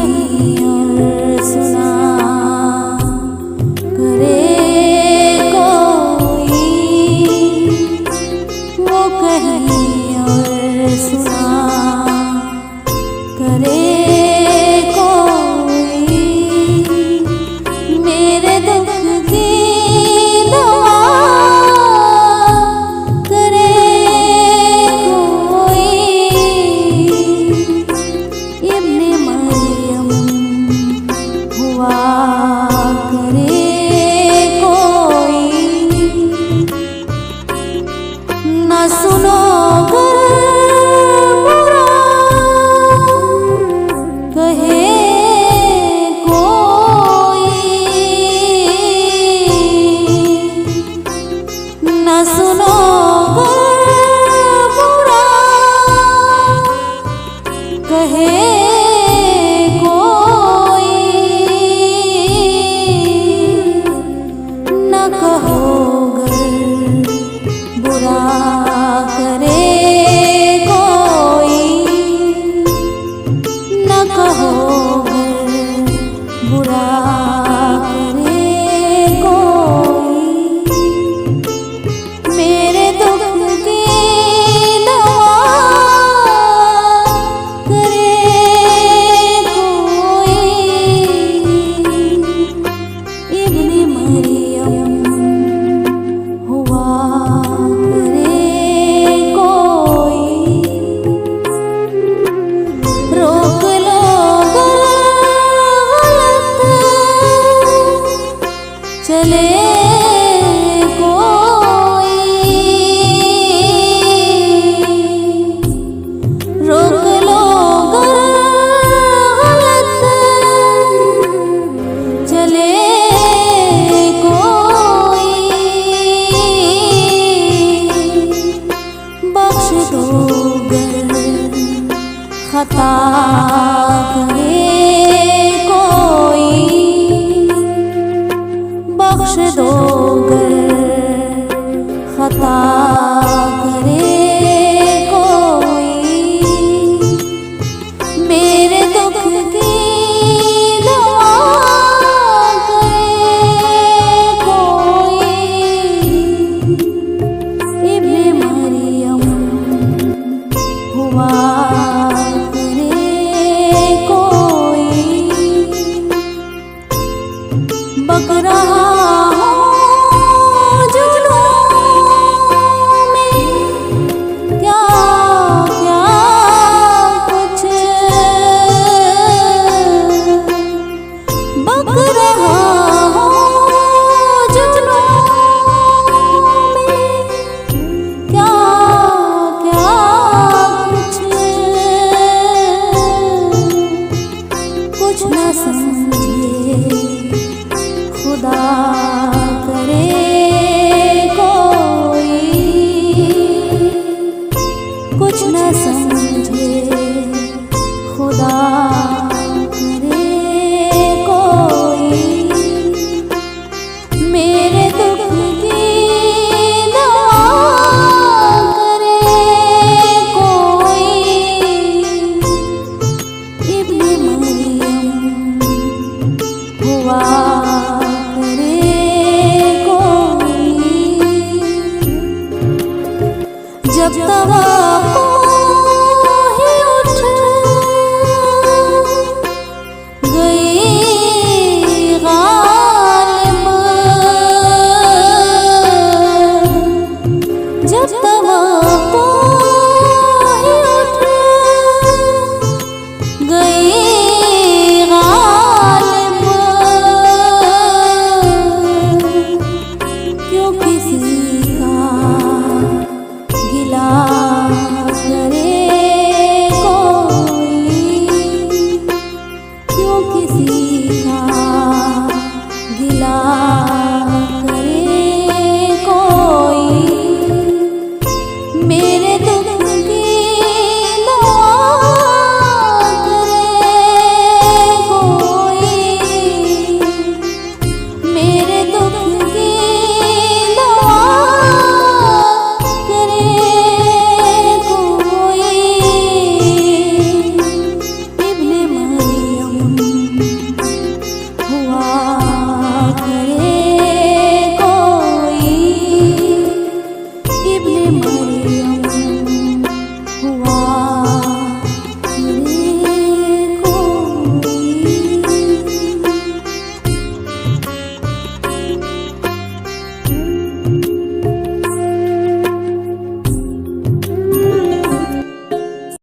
कहीं और सुना करे कोई, वो कहीं और सुना करे कोई, मेरे दुख की दवा करे कोई, इब्ने मरियम हुआ करे कोई, न सुनो बुरा कहे कोई, न सुनो बुरा कहे कोई, न कहो बुरा करे कोई, न कहो बुरा करे कोई, मेरे दुख की दवा करे कोई, इब्ने मरियम हुआ करे कोई, रोक लो गलत चले कोई, रोक लो गलत चले कोई, बख्श दो गर खता करे कोई, बख्श दो गर खता करे कोई, मेरे दुख की दवा करे कोई, इब्ने मरियम हुआ करे कोई, बक रहा हूँ जुल्मों में क्या क्या कुछ, बक रहा हूँ जुल्मों में क्या क्या कुछ न समझे खुदा करे कोई, कुछ न समझे खुदा करे कोई, मेरे दुख की दवा करे कोई, इब्ने मरियम हुआ करे कोई, जब तवक्को ही उठ गई गालिब, जब तवक्को ही उठ गई गालिब, क्यों किसी का गिला करे कोई, क्यों किसी